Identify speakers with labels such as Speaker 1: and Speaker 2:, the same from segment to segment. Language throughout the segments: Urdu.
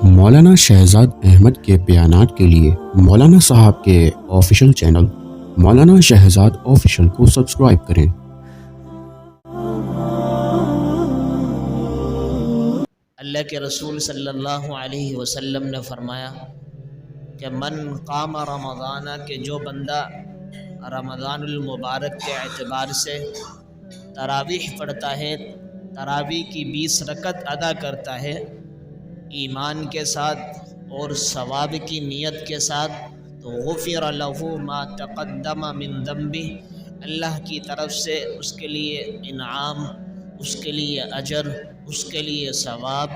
Speaker 1: مولانا شہزاد احمد کے بیانات کے لیے مولانا صاحب کے آفیشیل چینل مولانا شہزاد آفیشیل کو سبسکرائب کریں۔
Speaker 2: اللہ کے رسول صلی اللہ علیہ وسلم نے فرمایا کہ من قام رمضان، کہ جو بندہ رمضان المبارک کے اعتبار سے تراویح پڑھتا ہے، تراویح کی 20 رکعت ادا کرتا ہے ایمان کے ساتھ اور ثواب کی نیت کے ساتھ، تو غفر لہ ما تقدم من ذنبہ، اللہ کی طرف سے اس کے لیے انعام، اس کے لیے اجر، اس کے لیے ثواب،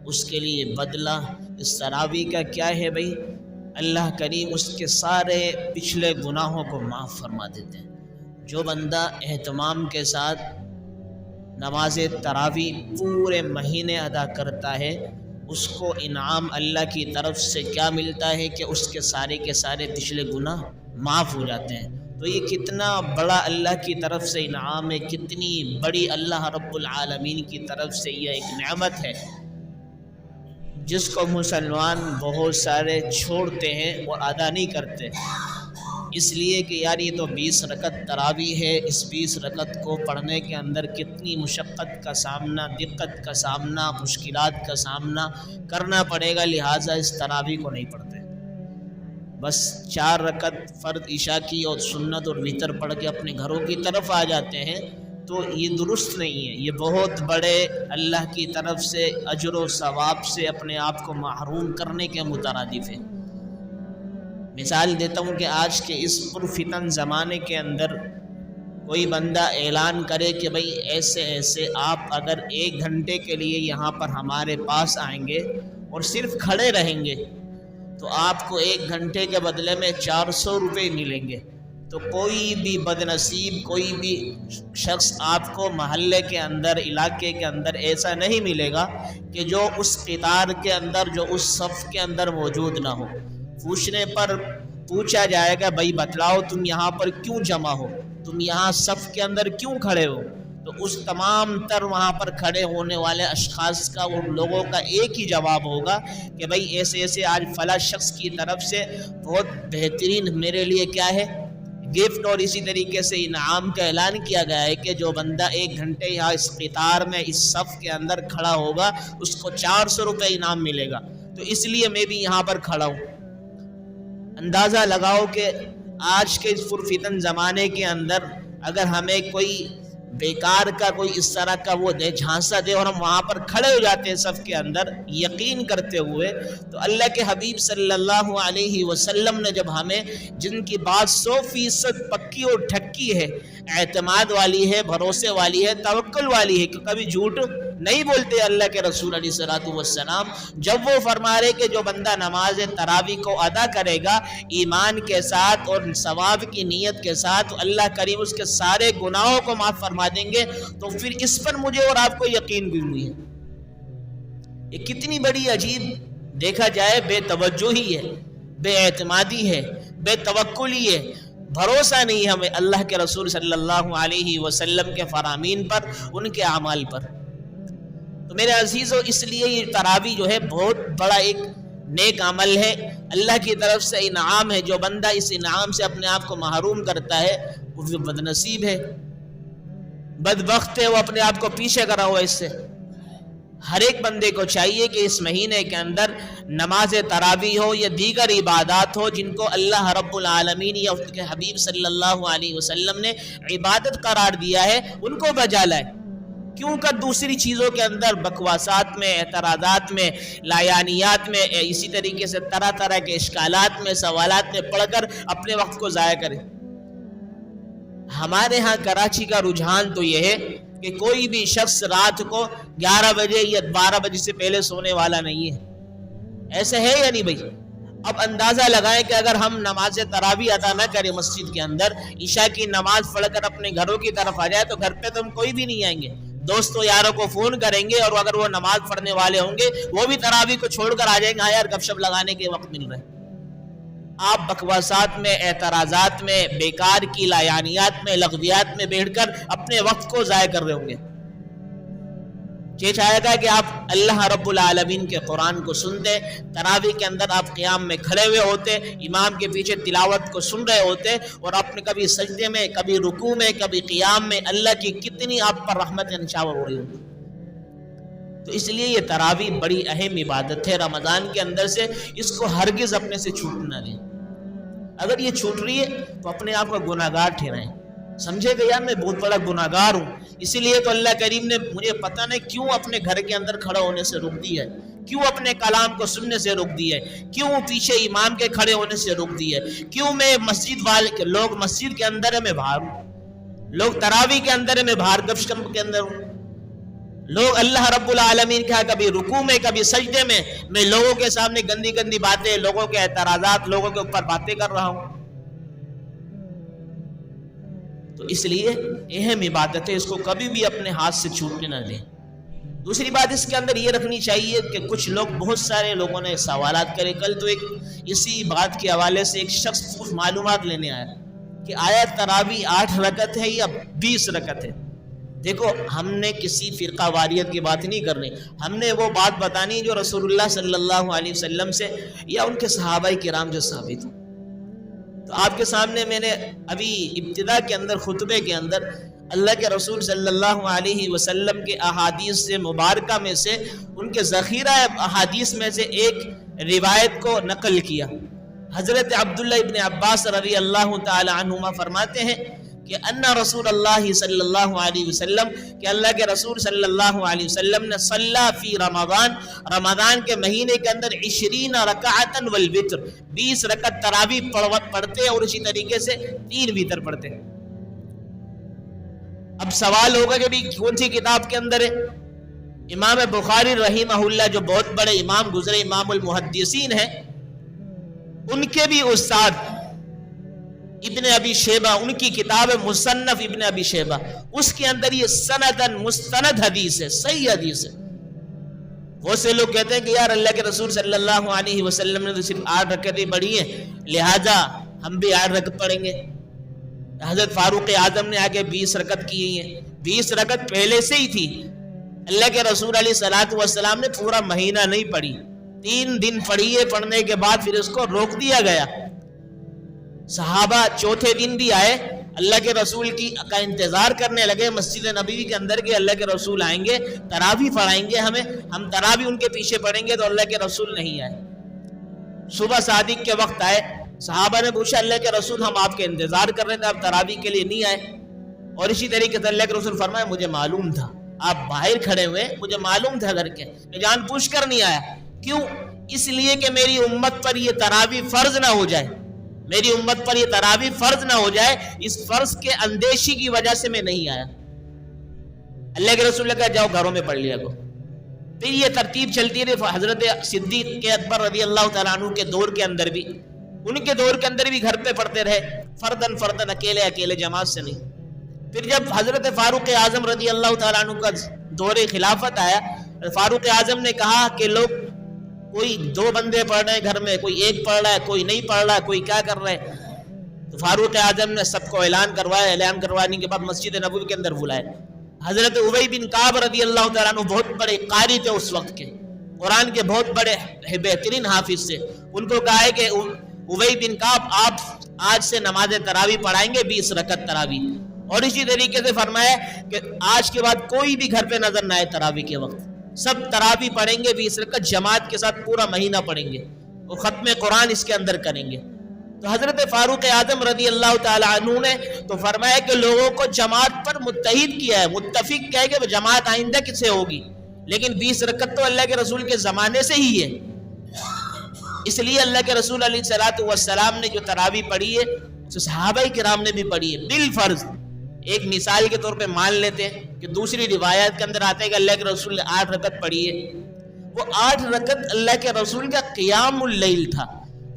Speaker 2: اس کے لیے بدلہ۔ اس تراویح کا کیا ہے بھائی؟ اللہ کریم اس کے سارے پچھلے گناہوں کو معاف فرما دیتے ہیں۔ جو بندہ اہتمام کے ساتھ نماز تراویح پورے مہینے ادا کرتا ہے، اس کو انعام اللہ کی طرف سے کیا ملتا ہے کہ اس کے سارے پچھلے گناہ معاف ہو جاتے ہیں۔ تو یہ کتنا بڑا اللہ کی طرف سے انعام ہے، کتنی بڑی اللہ رب العالمین کی طرف سے یہ ایک نعمت ہے، جس کو مسلمان بہت سارے چھوڑتے ہیں اور ادا نہیں کرتے، اس لیے کہ یار یہ تو 20 رکعت تراویح ہے، اس 20 رکعت کو پڑھنے کے اندر کتنی مشقت کا سامنا، دقت کا سامنا، مشکلات کا سامنا کرنا پڑے گا، لہٰذا اس تراویح کو نہیں پڑھتے۔ بس 4 رکعت فرض عشاء کی اور سنت اور وتر پڑھ کے اپنے گھروں کی طرف آ جاتے ہیں، تو یہ درست نہیں ہے۔ یہ بہت بڑے اللہ کی طرف سے اجر و ثواب سے اپنے آپ کو محروم کرنے کے مترادف ہے۔ مثال دیتا ہوں کہ آج کے اس پرفتن زمانے کے اندر کوئی بندہ اعلان کرے کہ بھئی ایسے ایسے آپ اگر 1 گھنٹے کے لیے یہاں پر ہمارے پاس آئیں گے اور صرف کھڑے رہیں گے تو آپ کو 1 گھنٹے کے بدلے میں 400 روپے ملیں گے۔ تو کوئی بھی بد نصیب، کوئی بھی شخص آپ کو محلے کے اندر، علاقے کے اندر ایسا نہیں ملے گا کہ جو اس قطار کے اندر، جو اس صف کے اندر موجود نہ ہو۔ پوچھنے پر پوچھا جائے گا بھائی بتلاؤ تم یہاں پر کیوں جمع ہو، تم یہاں صف کے اندر کیوں کھڑے ہو؟ تو اس تمام تر وہاں پر کھڑے ہونے والے اشخاص کا، ان لوگوں کا ایک ہی جواب ہوگا کہ بھئی ایسے ایسے آج فلاں شخص کی طرف سے بہت بہترین میرے لیے کیا ہے گفٹ، اور اسی طریقے سے انعام کا اعلان کیا گیا ہے کہ جو بندہ 1 گھنٹے یہاں اس قطار میں، اس صف کے اندر کھڑا ہوگا اس کو 400 روپے انعام ملے گا۔ تو اس لیے میں بھی یہاں پر کھڑا ہوں۔ اندازہ لگاؤ کہ آج کے اس پرفتن زمانے کے اندر اگر ہمیں کوئی بیکار کا کوئی اس طرح کا وہ دے، جھانسا دے، اور ہم وہاں پر کھڑے ہو جاتے ہیں صف کے اندر یقین کرتے ہوئے، تو اللہ کے حبیب صلی اللہ علیہ وسلم نے جب ہمیں، جن کی بات 100% پکی اور ٹھکی ہے، اعتماد والی ہے، بھروسے والی ہے، توکل والی ہے، کہ کبھی جھوٹ نہیں بولتے اللہ کے رسول علیہ الصلوۃ والسلام، جب وہ فرما رہے کہ جو بندہ نماز تراویح کو ادا کرے گا ایمان کے ساتھ اور ثواب کی نیت کے ساتھ، اللہ کریم اس کے سارے گناہوں کو معاف فرما دیں گے، تو پھر اس پر مجھے اور آپ کو یقین کیوں نہیں ہے؟ یہ کتنی بڑی عجیب، دیکھا جائے بے توجہی ہے، بے اعتمادی ہے، بے توکلی ہے، بھروسہ نہیں ہے ہمیں اللہ کے رسول صلی اللہ علیہ وسلم کے فرامین پر، ان کے اعمال پر۔ تو میرے عزیزو، اس لیے یہ تراویح جو ہے بہت بڑا ایک نیک عمل ہے، اللہ کی طرف سے انعام ہے۔ جو بندہ اس انعام سے اپنے آپ کو محروم کرتا ہے وہ بد نصیب ہے، بدبخت ہے، وہ اپنے آپ کو پیچھے کرا ہوا اس سے۔ ہر ایک بندے کو چاہیے کہ اس مہینے کے اندر نماز تراویح ہو یا دیگر عبادات ہو جن کو اللہ رب العالمین یا اس کے حبیب صلی اللہ علیہ وسلم نے عبادت قرار دیا ہے، ان کو بجا لائے۔ کیوں کہ دوسری چیزوں کے اندر بکواسات میں، اعتراضات میں، لایانیات میں، اسی طریقے سے طرح طرح کے اشکالات میں، سوالات میں پڑھ کر اپنے وقت کو ضائع کرے۔ ہمارے ہاں کراچی کا رجحان تو یہ ہے کہ کوئی بھی شخص رات کو 11 بجے یا 12 بجے سے پہلے سونے والا نہیں ہے۔ ایسے ہے یا نہیں بھائی؟ اب اندازہ لگائیں کہ اگر ہم نماز تراویح ادا نہ کریں مسجد کے اندر، عشاء کی نماز پڑھ کر اپنے گھروں کی طرف آ جائے، تو گھر پہ تو ہم کوئی بھی نہیں آئیں گے، دوستوں یاروں کو فون کریں گے، اور اگر وہ نماز پڑھنے والے ہوں گے وہ بھی تراویح کو چھوڑ کر آ جائیں گے، ہاں یار گپ شپ لگانے کے وقت مل رہے۔ آپ بکواسات میں، اعتراضات میں، بیکار کی لایانیات میں، لغویات میں بیٹھ کر اپنے وقت کو ضائع کر رہے ہوں گے۔ یہ چاہے گا کہ آپ اللہ رب العالمین کے قرآن کو سنتے، تراویح کے اندر آپ قیام میں کھڑے ہوئے ہوتے، امام کے پیچھے تلاوت کو سن رہے ہوتے، اور آپ نے کبھی سجدے میں، کبھی رکوع میں، کبھی قیام میں اللہ کی کتنی آپ پر رحمت نچھاور ہو رہی ہوتی۔ تو اس لیے یہ تراویح بڑی اہم عبادت ہے رمضان کے اندر سے، اس کو ہرگز اپنے سے چھوٹ نہ دیں۔ اگر یہ چھوٹ رہی ہے تو اپنے آپ کو گناہگار ٹھہرائیں، سمجھے کہ یار میں بہت بڑا گناہگار ہوں، اسی لیے تو اللہ کریم نے مجھے پتہ نہیں کیوں اپنے گھر کے اندر کھڑا ہونے سے روک دیا ہے، کیوں اپنے کلام کو سننے سے روک دیا ہے، کیوں پیچھے امام کے کھڑے ہونے سے روک دیا ہے، کیوں میں مسجد والے لوگ مسجد کے اندر ہے میں باہر ہوں، لوگ تراویح کے اندر ہے میں باہر گپ شپ کے اندر ہوں، لوگ اللہ رب العالمین کا کبھی رکوع میں کبھی سجدے میں لوگوں کے سامنے گندی گندی باتیں، لوگوں کے اعتراضات، لوگوں کے اوپر باتیں کر رہا ہوں۔ تو اس لیے اہم عبادت ہے، اس کو کبھی بھی اپنے ہاتھ سے چھوٹنے نہ دیں۔ دوسری بات اس کے اندر یہ رکھنی چاہیے کہ کچھ لوگ، بہت سارے لوگوں نے سوالات کرے، کل تو ایک اسی بات کے حوالے سے ایک شخص کچھ معلومات لینے آیا کہ آیا تراویح 8 رکعت ہے یا 20 رکعت ہے۔ دیکھو، ہم نے کسی فرقہ واریت کی بات نہیں کرنی، ہم نے وہ بات بتانی جو رسول اللہ صلی اللہ علیہ وسلم سے یا ان کے صحابہ کرام جو ثابت ہو۔ تو آپ کے سامنے میں نے ابھی ابتدا کے اندر خطبے کے اندر اللہ کے رسول صلی اللہ علیہ وسلم کے احادیث سے مبارکہ میں سے ان کے ذخیرہ احادیث میں سے ایک روایت کو نقل کیا۔ حضرت عبداللہ ابن عباس رضی اللہ تعالی عنہما فرماتے ہیں کہ ان رسول اللہ صلی اللہ علیہ وسلم، کہ اللہ کے رسول صلی اللہ علیہ وسلم نے صلی فی رمضان کے مہینے کے اندر 20 رکعتا والوتر، 20 رکعت تراویح پڑھتے اور اسی طریقے سے 3 وتر پڑھتے۔ اب سوال ہوگا کہ بھی کون سی کتاب کے اندر ہے؟ امام بخاری رحمہ اللہ جو بہت بڑے امام گزرے، امام المحدثین ہیں، ان کے بھی استاد ابن ابی شیبہ، ان کی کتاب مصنف ابن ابی شیبہ، اس کے اندر یہ سندن مستند حدیث ہے، صحیح حدیث ہے۔ وہ سے لوگ کہتے ہیں کہ یار اللہ کے رسول صلی اللہ علیہ وسلم نے تو صرف 8 رکعتیں پڑھی ہیں، لہذا ہم بھی 8 رکعت پڑھیں گے۔ حضرت فاروق اعظم نے آگے 20 رکعت کی ہیں، 20 رکعت پہلے سے ہی تھی۔ اللہ کے رسول علیہ الصلوۃ والسلام نے پورا مہینہ نہیں پڑھی، 3 دن پڑھی ہے، پڑھنے کے بعد پھر اس کو روک دیا گیا۔ صحابہ چوتھے دن بھی آئے، اللہ کے رسول کا انتظار کرنے لگے مسجد نبوی کے اندر کہ اللہ کے رسول آئیں گے، تراویح پڑھائیں گے ہمیں، ہم تراویح ان کے پیچھے پڑھیں گے، تو اللہ کے رسول نہیں آئے۔ صبح صادق کے وقت آئے، صحابہ نے پوچھا اللہ کے رسول ہم آپ کے انتظار کر رہے تھے، آپ تراویح کے لیے نہیں آئے؟ اور اسی طریقے سے اللہ کے رسول فرمایا مجھے معلوم تھا، آپ باہر کھڑے ہوئے، مجھے معلوم تھا گھر کے، میں جان پوچھ کر نہیں آیا۔ کیوں؟ اس لیے کہ میری امت پر یہ تراویح فرض نہ ہو جائے، میری امت پر یہ تراویح فرض نہ ہو جائے، اس فرض کے اندیشی کی وجہ سے میں نہیں آیا۔ اللہ کے رسول نے کہا جاؤ گھروں میں پڑھ لیا کو۔ پھر یہ ترتیب چلتی رہی، حضرت صدیق کے اکبر رضی اللہ تعالیٰ عنہ کے دور کے اندر بھی، ان کے دور کے اندر بھی گھر پہ پڑھتے رہے، فردن فردن، اکیلے جماعت سے نہیں۔ پھر جب حضرت فاروق اعظم رضی اللہ تعالیٰ عنہ کا دور خلافت آیا، فاروق اعظم نے کہا کہ لوگ کوئی 2 بندے پڑھ رہے ہیں گھر میں، کوئی 1 پڑھ رہا ہے، کوئی نہیں پڑھ رہا ہے، کوئی کیا کر رہا ہے۔ تو فاروق اعظم نے سب کو اعلان کروایا، اعلان کروانے کے بعد مسجد نبوی کے اندر بلائے۔ حضرت ابی بن کعب رضی اللہ تعالیٰ عنہ بہت بڑے قاری تھے اس وقت کے، قرآن کے بہت بڑے بہترین حافظ سے، ان کو کہا ہے کہ ابی بن کعب آپ آج سے نماز تراویح پڑھائیں گے، 20 رکعت تراویح۔ اور اسی طریقے سے فرمایا کہ آج کے بعد کوئی بھی گھر پہ نظر نہ آئے تراویح کے وقت، سب تراویح پڑھیں گے 20 رکعت جماعت کے ساتھ، پورا مہینہ پڑھیں گے اور ختم قرآن اس کے اندر کریں گے۔ تو حضرت فاروق اعظم رضی اللہ تعالی عنہ نے تو فرمایا کہ لوگوں کو جماعت پر متحد کیا ہے، متفق کیا ہے کہ جماعت آئندہ کسے ہوگی، لیکن 20 رکعت تو اللہ کے رسول کے زمانے سے ہی ہے۔ اس لیے اللہ کے رسول علیہ الصلوۃ والسلام نے جو تراویح پڑھی ہے، صحابہ کرام نے بھی پڑھی ہے بالفرض۔ ایک مثال کے طور پہ مان لیتے ہیں کہ دوسری روایت کے اندر آتے ہیں کہ اللہ کے رسول نے 8 رکعت پڑھی ہے، وہ 8 رکعت اللہ کے رسول کا قیام اللیل تھا،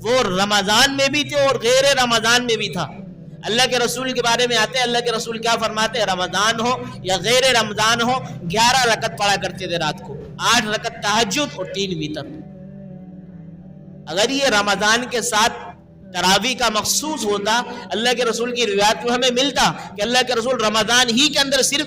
Speaker 2: وہ رمضان میں بھی تھے اور غیر رمضان میں بھی تھا۔ اللہ کے رسول کے بارے میں آتے ہیں، اللہ کے رسول کیا فرماتے ہیں، رمضان ہو یا غیر رمضان ہو 11 رکعت پڑھا کرتے تھے رات کو، 8 رکعت تہجد اور 3 وتر۔ اگر یہ رمضان کے ساتھ تراویح کا مخصوص ہوتا، اللہ کے رسول کی روایت میں ہمیں ملتا کہ اللہ کے رسول رمضان ہی کے اندر صرف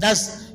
Speaker 2: 10।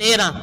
Speaker 2: 13।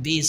Speaker 2: 20।